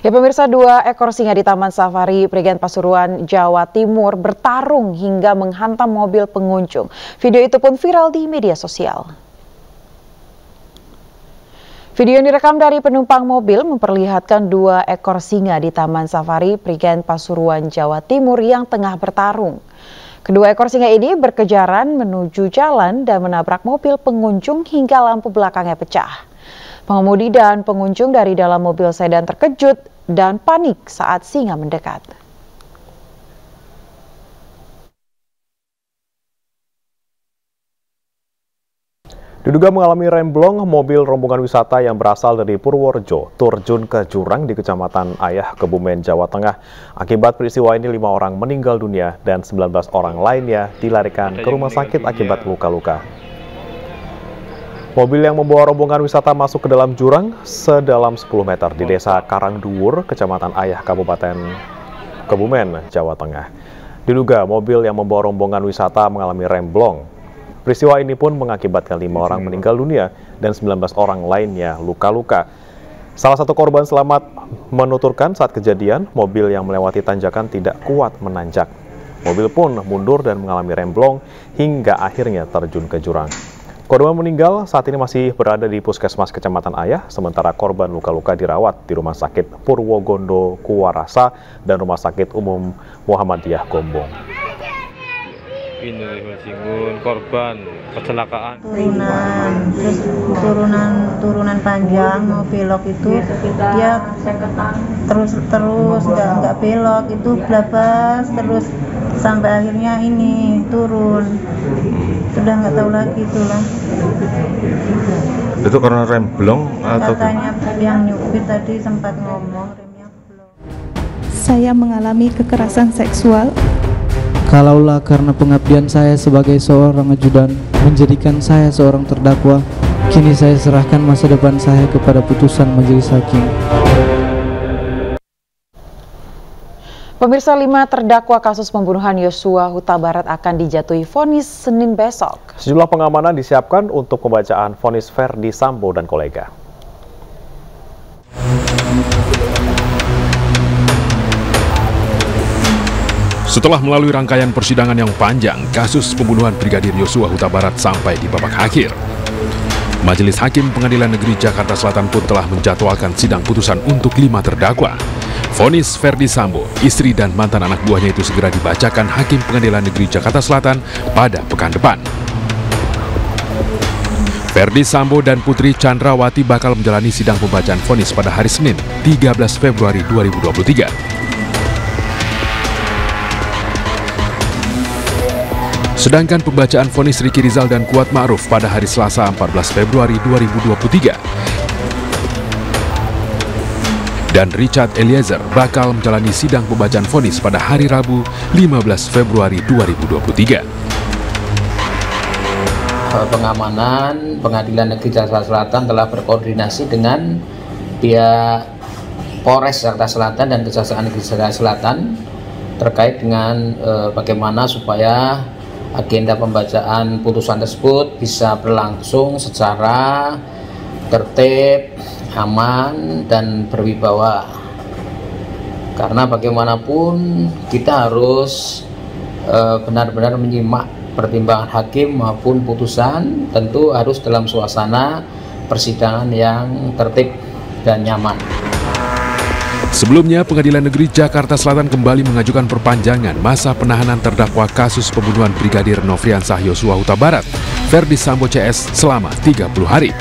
Ya pemirsa, 2 ekor singa di Taman Safari Prigen Pasuruan, Jawa Timur bertarung hingga menghantam mobil pengunjung. Video itu pun viral di media sosial. Video yang direkam dari penumpang mobil memperlihatkan 2 ekor singa di Taman Safari Prigen Pasuruan, Jawa Timur yang tengah bertarung. Kedua ekor singa ini berkejaran menuju jalan dan menabrak mobil pengunjung hingga lampu belakangnya pecah. Pengemudi dan pengunjung dari dalam mobil sedan terkejut dan panik saat singa mendekat. Diduga mengalami remblong, mobil rombongan wisata yang berasal dari Purworejo terjun ke jurang di Kecamatan Ayah, Kebumen, Jawa Tengah. Akibat peristiwa ini 5 orang meninggal dunia dan 19 orang lainnya dilarikan ke rumah sakit akibat luka-luka. Mobil yang membawa rombongan wisata masuk ke dalam jurang sedalam 10 meter di Desa Karangduwur, Kecamatan Ayah, Kabupaten Kebumen, Jawa Tengah. Diduga mobil yang membawa rombongan wisata mengalami remblong. Peristiwa ini pun mengakibatkan 5 orang meninggal dunia dan 19 orang lainnya luka-luka. Salah satu korban selamat menuturkan saat kejadian, mobil yang melewati tanjakan tidak kuat menanjak. Mobil pun mundur dan mengalami remblong hingga akhirnya terjun ke jurang. Korban meninggal saat ini masih berada di Puskesmas Kecamatan Ayah, sementara korban luka-luka dirawat di Rumah Sakit Purwogondo Kuwarasa dan Rumah Sakit Umum Muhammadiyah Gombong. Ini singgung korban kecelakaan. Terus turunan panjang mau belok itu dia terus nggak belok, itu belabas terus sampai akhirnya ini turun. Sudah nggak tahu lagi itulah. Itu karena remblong atau katanya yang nyupir tadi sempat ngomong remnya belum. Saya mengalami kekerasan seksual. Kalaulah karena pengabdian saya sebagai seorang ajudan menjadikan saya seorang terdakwa, kini saya serahkan masa depan saya kepada putusan majelis hakim. Pemirsa, 5 terdakwa kasus pembunuhan Yosua Huta Barat akan dijatuhi vonis Senin besok. Sejumlah pengamanan disiapkan untuk pembacaan vonis Ferdi Sambo dan kolega. Setelah melalui rangkaian persidangan yang panjang, kasus pembunuhan Brigadir Yosua Huta Barat sampai di babak akhir. Majelis Hakim Pengadilan Negeri Jakarta Selatan pun telah menjadwalkan sidang putusan untuk 5 terdakwa. Vonis Ferdi Sambo, istri dan mantan anak buahnya itu segera dibacakan Hakim Pengadilan Negeri Jakarta Selatan pada pekan depan. Ferdi Sambo dan Putri Chandrawati bakal menjalani sidang pembacaan vonis pada hari Senin, 13 Februari 2023. Sedangkan pembacaan vonis Riki Rizal dan Kuat Ma'ruf pada hari Selasa 14 Februari 2023. Dan Richard Eliezer bakal menjalani sidang pembacaan vonis pada hari Rabu 15 Februari 2023. Pengamanan Pengadilan Negeri Jakarta Selatan telah berkoordinasi dengan pihak Polres Jakarta Selatan dan Kejaksaan Negeri Jakarta Selatan terkait dengan bagaimana supaya agenda pembacaan putusan tersebut bisa berlangsung secara tertib, aman, dan berwibawa. Karena bagaimanapun kita harus benar-benar menyimak pertimbangan hakim maupun putusan, tentu harus dalam suasana persidangan yang tertib dan nyaman. Sebelumnya, Pengadilan Negeri Jakarta Selatan kembali mengajukan perpanjangan masa penahanan terdakwa kasus pembunuhan Brigadir Nofriansah Yosua Huta Barat, Ferdi Sambo CS, selama 30 hari.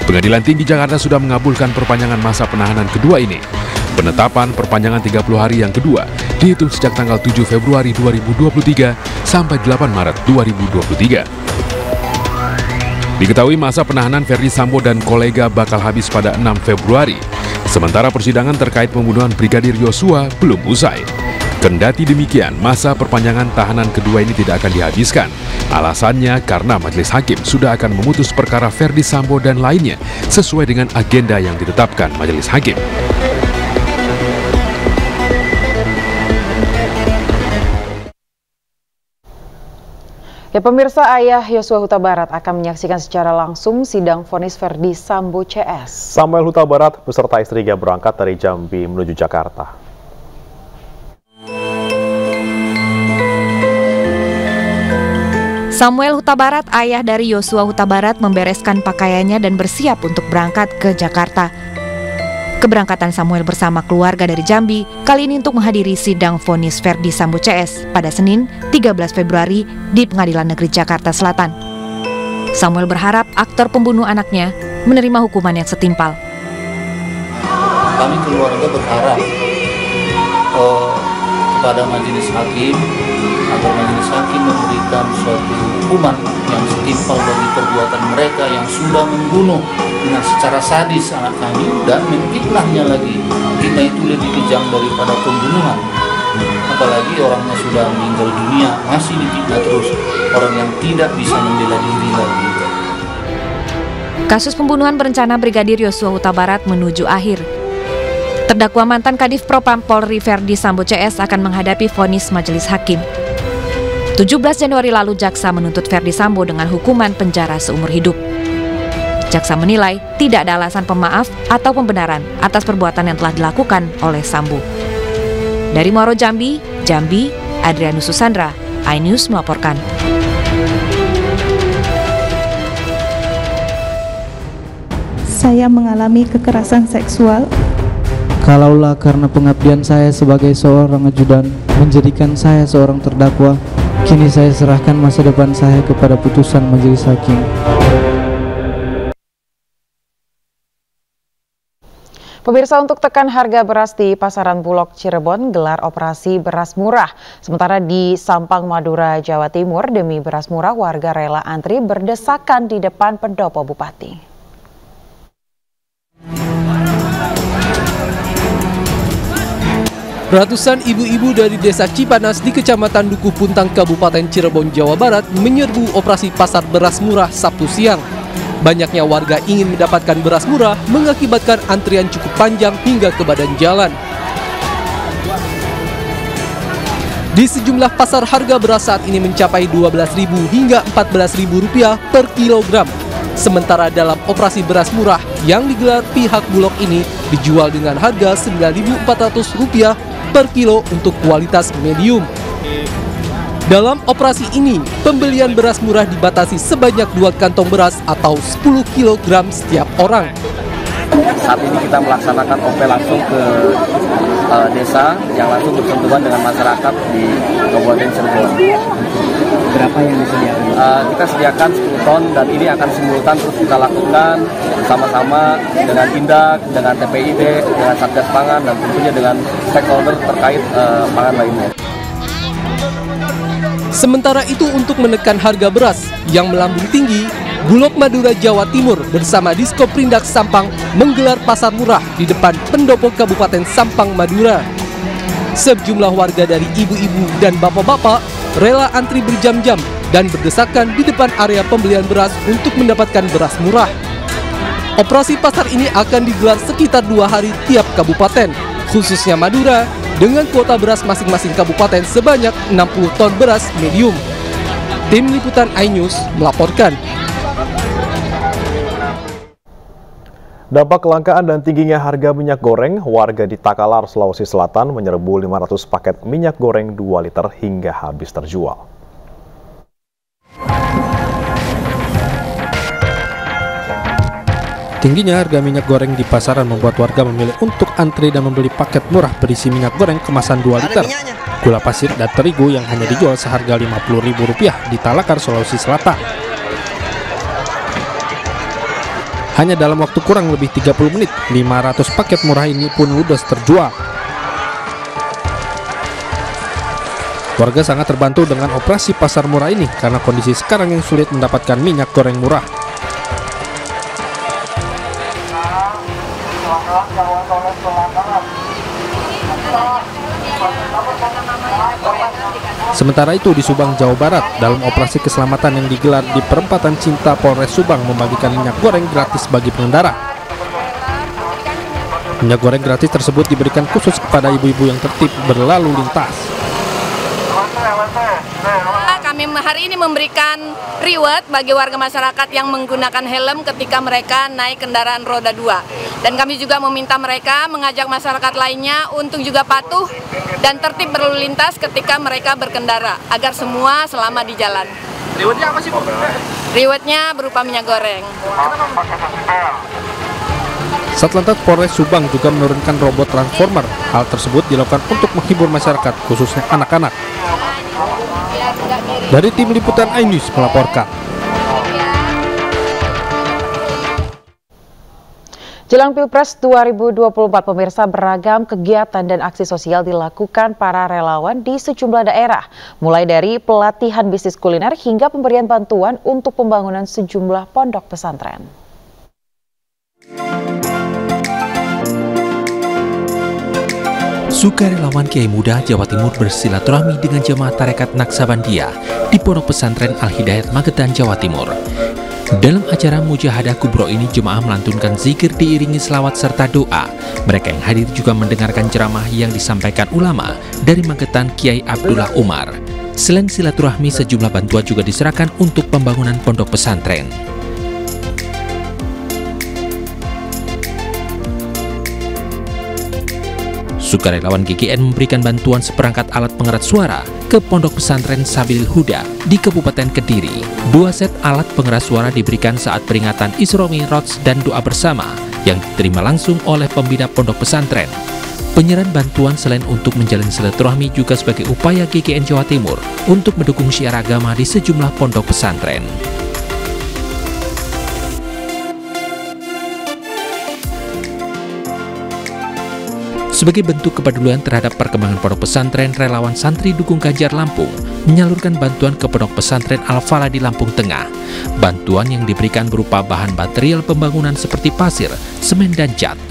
Pengadilan Tinggi Jakarta sudah mengabulkan perpanjangan masa penahanan kedua ini. Penetapan perpanjangan 30 hari yang kedua dihitung sejak tanggal 7 Februari 2023 sampai 8 Maret 2023. Diketahui masa penahanan Ferdi Sambo dan kolega bakal habis pada 6 Februari. Sementara persidangan terkait pembunuhan Brigadir Yosua belum usai. Kendati demikian, masa perpanjangan tahanan kedua ini tidak akan dihabiskan. Alasannya karena majelis hakim sudah akan memutus perkara Ferdi Sambo dan lainnya sesuai dengan agenda yang ditetapkan majelis hakim. Ya pemirsa, ayah Yosua Huta Barat akan menyaksikan secara langsung sidang vonis Ferdi Sambo CS. Samuel Huta Barat beserta istrinya berangkat dari Jambi menuju Jakarta. Samuel Huta Barat, ayah dari Yosua Huta Barat, membereskan pakaiannya dan bersiap untuk berangkat ke Jakarta. Keberangkatan Samuel bersama keluarga dari Jambi kali ini untuk menghadiri sidang vonis Ferdi Sambo CS pada Senin 13 Februari di Pengadilan Negeri Jakarta Selatan. Samuel berharap aktor pembunuh anaknya menerima hukuman yang setimpal. Kami keluarga berharap kepada majelis hakim agar majelis hakim memberikan suatu hukuman yang setimpal bagi perbuatan mereka yang sudah membunuh dengan secara sadis anak kami dan memfitnahnya lagi. Kita itu lebih kejam daripada pembunuhan. Apalagi orangnya sudah meninggal dunia, masih difitnah terus, orang yang tidak bisa membela diri lagi. Kasus pembunuhan berencana Brigadir Yosua Huta Barat menuju akhir. Terdakwa mantan Kadif Propam Polri Ferdi Sambo CS akan menghadapi vonis majelis hakim. 17 Januari lalu jaksa menuntut Ferdi Sambo dengan hukuman penjara seumur hidup. Jaksa menilai tidak ada alasan pemaaf atau pembenaran atas perbuatan yang telah dilakukan oleh Sambo. Dari Muaro Jambi, Adrianus Susandra, iNews melaporkan. Saya mengalami kekerasan seksual. Kalaulah karena pengabdian saya sebagai seorang ajudan menjadikan saya seorang terdakwa, kini saya serahkan masa depan saya kepada putusan majelis hakim. Pemirsa, untuk tekan harga beras di pasaran Bulog Cirebon gelar operasi beras murah. Sementara di Sampang, Madura, Jawa Timur, demi beras murah warga rela antri berdesakan di depan pendopo bupati. Ratusan ibu-ibu dari Desa Cipanas di Kecamatan Dukuh Puntang, Kabupaten Cirebon, Jawa Barat menyerbu operasi pasar beras murah Sabtu siang. Banyaknya warga ingin mendapatkan beras murah mengakibatkan antrian cukup panjang hingga ke badan jalan. Di sejumlah pasar harga beras saat ini mencapai Rp12.000 hingga Rp14.000 per kilogram. Sementara dalam operasi beras murah yang digelar pihak Bulog ini dijual dengan harga Rp9.400 per kilo untuk kualitas medium. Dalam operasi ini, pembelian beras murah dibatasi sebanyak 2 kantong beras atau 10 kg setiap orang. Saat ini kita melaksanakan OP langsung ke desa yang langsung bersentuhan dengan masyarakat di Kabupaten Cirebon. Berapa yang disediakan? Kita sediakan 10 ton dan ini akan simultan terus kita lakukan bersama-sama dengan Indak, dengan TPID, dengan Satgas Pangan dan tentunya dengan stakeholder terkait pangan lainnya. Sementara itu untuk menekan harga beras yang melambung tinggi, Bulog Madura Jawa Timur bersama Diskoprindak Sampang menggelar pasar murah di depan pendopo Kabupaten Sampang, Madura. Sejumlah warga dari ibu-ibu dan bapak-bapak rela antri berjam-jam dan berdesakan di depan area pembelian beras untuk mendapatkan beras murah. Operasi pasar ini akan digelar sekitar 2 hari tiap kabupaten, khususnya Madura, dengan kuota beras masing-masing kabupaten sebanyak 60 ton beras medium. Tim Liputan iNews melaporkan. Dampak kelangkaan dan tingginya harga minyak goreng, warga di Takalar, Sulawesi Selatan menyerbu 500 paket minyak goreng 2 liter hingga habis terjual. Tingginya harga minyak goreng di pasaran membuat warga memilih untuk antri dan membeli paket murah berisi minyak goreng kemasan 2 liter, gula pasir dan terigu yang hanya dijual seharga Rp50.000 di Talakar, Sulawesi Selatan. Hanya dalam waktu kurang lebih 30 menit, 500 paket murah ini pun ludes terjual. Warga sangat terbantu dengan operasi pasar murah ini karena kondisi sekarang yang sulit mendapatkan minyak goreng murah. Sementara itu di Subang, Jawa Barat, dalam operasi keselamatan yang digelar di perempatan Cinta Polres Subang membagikan minyak goreng gratis bagi pengendara. Minyak goreng gratis tersebut diberikan khusus kepada ibu-ibu yang tertib berlalu lintas. Kami kami hari ini memberikan reward bagi warga masyarakat yang menggunakan helm ketika mereka naik kendaraan roda 2. Dan kami juga meminta mereka mengajak masyarakat lainnya untuk juga patuh dan tertib berlalu lintas ketika mereka berkendara, agar semua selamat di jalan. Rewardnya apa sih, Bu? Rewardnya berupa minyak goreng. Satlantas Polres Subang juga menurunkan robot transformer. Hal tersebut dilakukan untuk menghibur masyarakat, khususnya anak-anak. Dari tim liputan iNews melaporkan. Jelang Pilpres 2024, pemirsa, beragam kegiatan dan aksi sosial dilakukan para relawan di sejumlah daerah, mulai dari pelatihan bisnis kuliner hingga pemberian bantuan untuk pembangunan sejumlah pondok pesantren. Sukarelawan Kiai Muda Jawa Timur bersilaturahmi dengan jemaah tarekat Naksabandia di Pondok Pesantren Al-Hidayat Magetan, Jawa Timur. Dalam acara Mujahadah Kubro ini, jemaah melantunkan zikir diiringi selawat serta doa. Mereka yang hadir juga mendengarkan ceramah yang disampaikan ulama dari Magetan Kiai Abdullah Umar. Selain silaturahmi, sejumlah bantuan juga diserahkan untuk pembangunan pondok pesantren. Sukarelawan GGN memberikan bantuan seperangkat alat pengeras suara ke Pondok Pesantren Sabilil Huda di Kabupaten Kediri. 2 set alat pengeras suara diberikan saat peringatan Isra Mi'raj dan doa bersama yang diterima langsung oleh pembina pondok pesantren. Penyerahan bantuan selain untuk menjalin silaturahmi juga sebagai upaya GGN Jawa Timur untuk mendukung syiar agama di sejumlah pondok pesantren. Sebagai bentuk kepedulian terhadap perkembangan pondok pesantren, relawan santri Dukung Ganjar Lampung menyalurkan bantuan ke pondok pesantren Al-Falah di Lampung Tengah. Bantuan yang diberikan berupa bahan material pembangunan seperti pasir, semen, dan cat.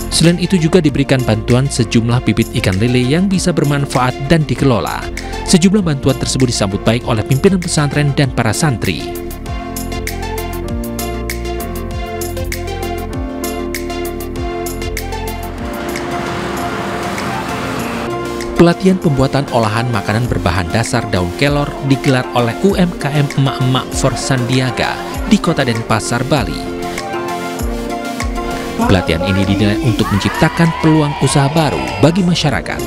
Selain itu juga diberikan bantuan sejumlah bibit ikan lele yang bisa bermanfaat dan dikelola. Sejumlah bantuan tersebut disambut baik oleh pimpinan pesantren dan para santri. Pelatihan pembuatan olahan makanan berbahan dasar daun kelor digelar oleh UMKM Emak-Emak for Sandiaga di Kota Denpasar, Bali. Pelatihan ini dinilai untuk menciptakan peluang usaha baru bagi masyarakat.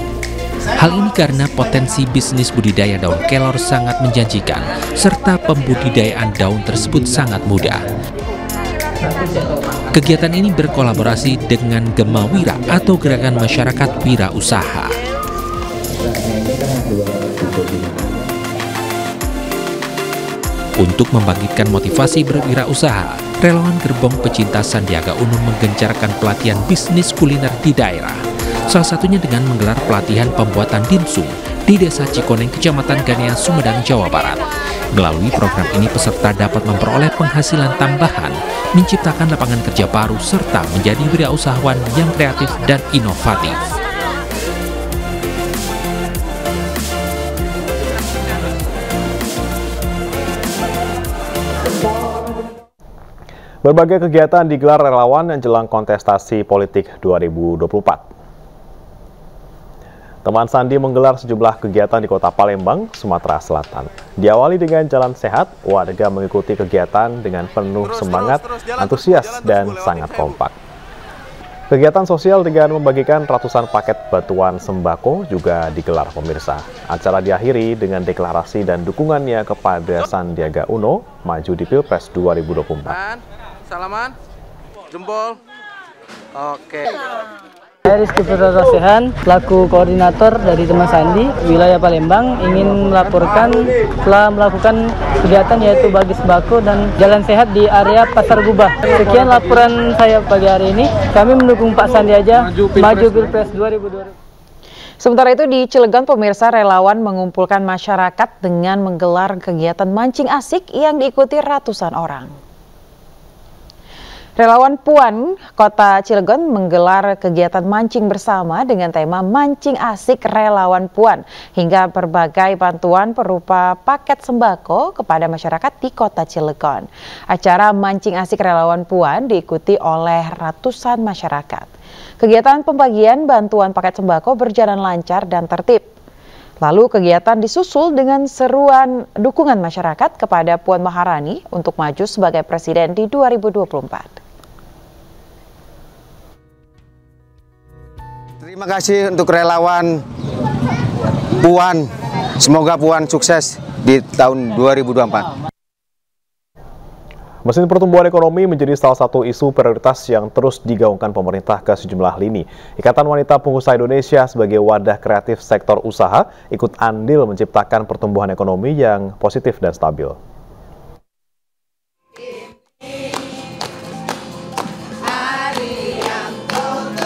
Hal ini karena potensi bisnis budidaya daun kelor sangat menjanjikan, serta pembudidayaan daun tersebut sangat mudah. Kegiatan ini berkolaborasi dengan Gemawira atau Gerakan Masyarakat Wirausaha. Untuk membangkitkan motivasi berwirausaha, relawan Gerbong Pecinta Sandiaga Uno menggencarkan pelatihan bisnis kuliner di daerah. Salah satunya dengan menggelar pelatihan pembuatan dimsum di Desa Cikoneng, Kecamatan Ganea, Sumedang, Jawa Barat. Melalui program ini, peserta dapat memperoleh penghasilan tambahan, menciptakan lapangan kerja baru, serta menjadi wirausahawan yang kreatif dan inovatif. Berbagai kegiatan digelar relawan jelang kontestasi politik 2024. Teman Sandi menggelar sejumlah kegiatan di Kota Palembang, Sumatera Selatan. Diawali dengan jalan sehat, warga mengikuti kegiatan dengan penuh semangat, antusias, dan sangat kompak. Kegiatan sosial dengan membagikan ratusan paket bantuan sembako juga digelar, pemirsa. Acara diakhiri dengan deklarasi dan dukungannya kepada Sandiaga Uno maju di Pilpres 2024. Salaman, jempol. Oke. Saya Rizky Putra-Rasehan, selaku koordinator dari Teman Sandi wilayah Palembang, ingin melaporkan telah melakukan kegiatan yaitu bagi sembako dan jalan sehat di area Pasar Gubah. Sekian laporan saya pagi hari ini. Kami mendukung Pak Sandi aja maju Pilpres 2024. Sementara itu di Cilegon, pemirsa, relawan mengumpulkan masyarakat dengan menggelar kegiatan mancing asik yang diikuti ratusan orang. Relawan Puan Kota Cilegon menggelar kegiatan mancing bersama dengan tema Mancing Asik Relawan Puan hingga berbagai bantuan berupa paket sembako kepada masyarakat di Kota Cilegon. Acara Mancing Asik Relawan Puan diikuti oleh ratusan masyarakat. Kegiatan pembagian bantuan paket sembako berjalan lancar dan tertib. Lalu kegiatan disusul dengan seruan dukungan masyarakat kepada Puan Maharani untuk maju sebagai presiden di 2024. Terima kasih untuk relawan Puan. Semoga Puan sukses di tahun 2024. Mesin pertumbuhan ekonomi menjadi salah satu isu prioritas yang terus digaungkan pemerintah ke sejumlah lini. Ikatan Wanita Pengusaha Indonesia sebagai wadah kreatif sektor usaha ikut andil menciptakan pertumbuhan ekonomi yang positif dan stabil.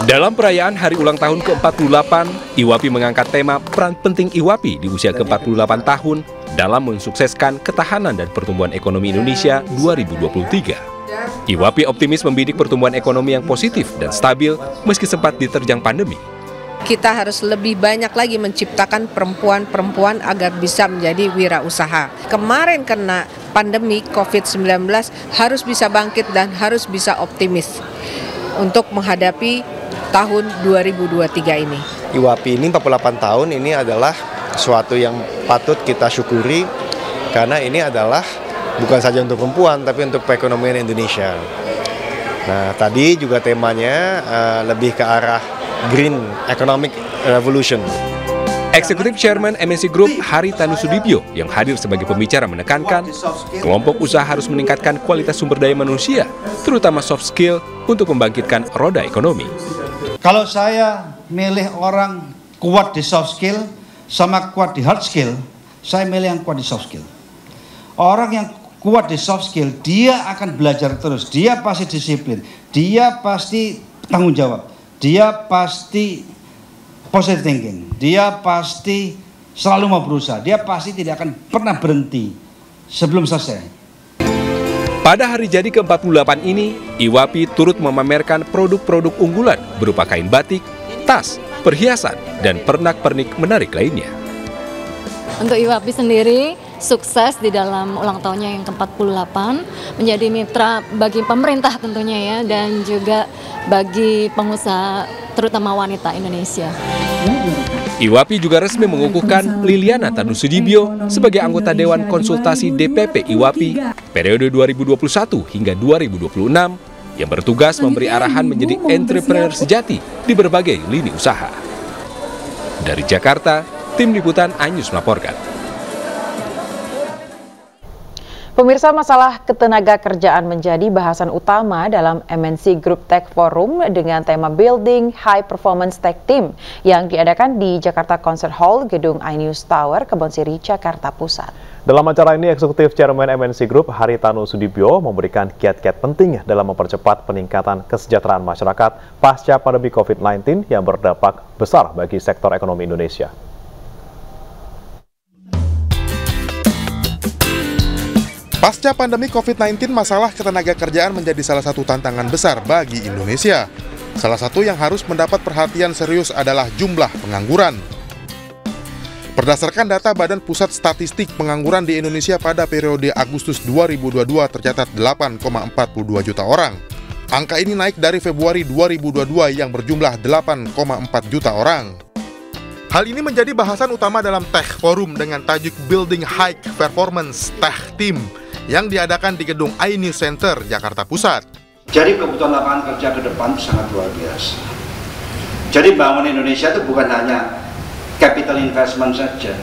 Dalam perayaan hari ulang tahun ke-48, IWAPI mengangkat tema peran penting IWAPI di usia ke-48 tahun dalam mensukseskan ketahanan dan pertumbuhan ekonomi Indonesia 2023. IWAPI optimis membidik pertumbuhan ekonomi yang positif dan stabil meski sempat diterjang pandemi. Kita harus lebih banyak lagi menciptakan perempuan-perempuan agar bisa menjadi wirausaha. Kemarin kena pandemi COVID-19 harus bisa bangkit dan harus bisa optimis untuk menghadapi tahun 2023 ini. IWAPI ini 48 tahun ini adalah suatu yang patut kita syukuri karena ini adalah bukan saja untuk perempuan tapi untuk perekonomian Indonesia. Nah, tadi juga temanya lebih ke arah Green Economic Revolution. Eksekutif Chairman MNC Group Haritanu Sudibyo yang hadir sebagai pembicara menekankan kelompok usaha harus meningkatkan kualitas sumber daya manusia, terutama soft skill untuk membangkitkan roda ekonomi. Kalau saya milih orang kuat di soft skill sama kuat di hard skill, saya milih yang kuat di soft skill. Orang yang kuat di soft skill, dia akan belajar terus, dia pasti disiplin, dia pasti tanggung jawab, dia pasti positive thinking, dia pasti selalu mau berusaha, dia pasti tidak akan pernah berhenti sebelum selesai. Pada hari jadi ke-48 ini, IWAPI turut memamerkan produk-produk unggulan berupa kain batik, tas, perhiasan, dan pernak-pernik menarik lainnya. Untuk IWAPI sendiri, sukses di dalam ulang tahunnya yang ke-48, menjadi mitra bagi pemerintah tentunya ya, dan juga bagi pengusaha, terutama wanita Indonesia. IWAPI juga resmi mengukuhkan Liliana Tanu Sudibyo sebagai anggota Dewan Konsultasi DPP IWAPI periode 2021 hingga 2026 yang bertugas memberi arahan menjadi entrepreneur sejati di berbagai lini usaha. Dari Jakarta, tim liputan iNews melaporkan. Pemirsa, masalah ketenaga kerjaan menjadi bahasan utama dalam MNC Group Tech Forum dengan tema Building High Performance Tech Team yang diadakan di Jakarta Concert Hall, Gedung iNews Tower, Kebonsiri, Jakarta Pusat. Dalam acara ini, Eksekutif Chairman MNC Group Haritanu Sudibyo memberikan kiat-kiat penting dalam mempercepat peningkatan kesejahteraan masyarakat pasca pandemi COVID-19 yang berdampak besar bagi sektor ekonomi Indonesia. Pasca pandemi COVID-19, masalah ketenaga kerjaan menjadi salah satu tantangan besar bagi Indonesia. Salah satu yang harus mendapat perhatian serius adalah jumlah pengangguran. Berdasarkan data Badan Pusat Statistik, pengangguran di Indonesia pada periode Agustus 2022 tercatat 8,42 juta orang. Angka ini naik dari Februari 2022 yang berjumlah 8,4 juta orang. Hal ini menjadi bahasan utama dalam Tech Forum dengan tajuk Building High Performance Tech Team yang diadakan di Gedung iNews Center, Jakarta Pusat. Jadi kebutuhan lapangan kerja ke depan sangat luar biasa. Jadi bangun Indonesia itu bukan hanya capital investment saja,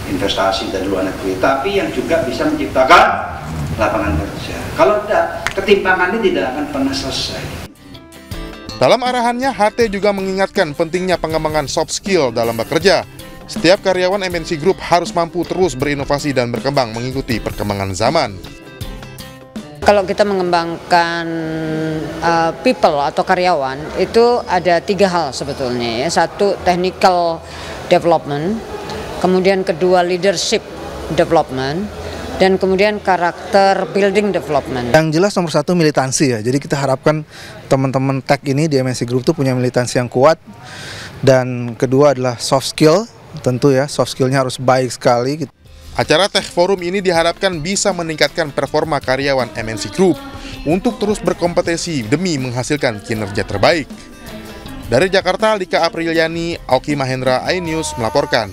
investasi dari luar negeri, tapi yang juga bisa menciptakan lapangan kerja. Kalau tidak, ketimpangan ini tidak akan pernah selesai. Dalam arahannya, HT juga mengingatkan pentingnya pengembangan soft skill dalam bekerja. Setiap karyawan MNC Group harus mampu terus berinovasi dan berkembang mengikuti perkembangan zaman. Kalau kita mengembangkan people atau karyawan, itu ada 3 hal sebetulnya ya. Satu, technical development, kemudian kedua leadership development, dan kemudian karakter building development. Yang jelas nomor 1 militansi ya. Jadi kita harapkan teman-teman tech ini di MNC Group itu punya militansi yang kuat. Dan kedua adalah soft skill, tentu ya soft skillnya harus baik sekali. Acara Tech Forum ini diharapkan bisa meningkatkan performa karyawan MNC Group untuk terus berkompetisi demi menghasilkan kinerja terbaik. Dari Jakarta, Lika Apriliani, Auki Mahendra, iNews melaporkan.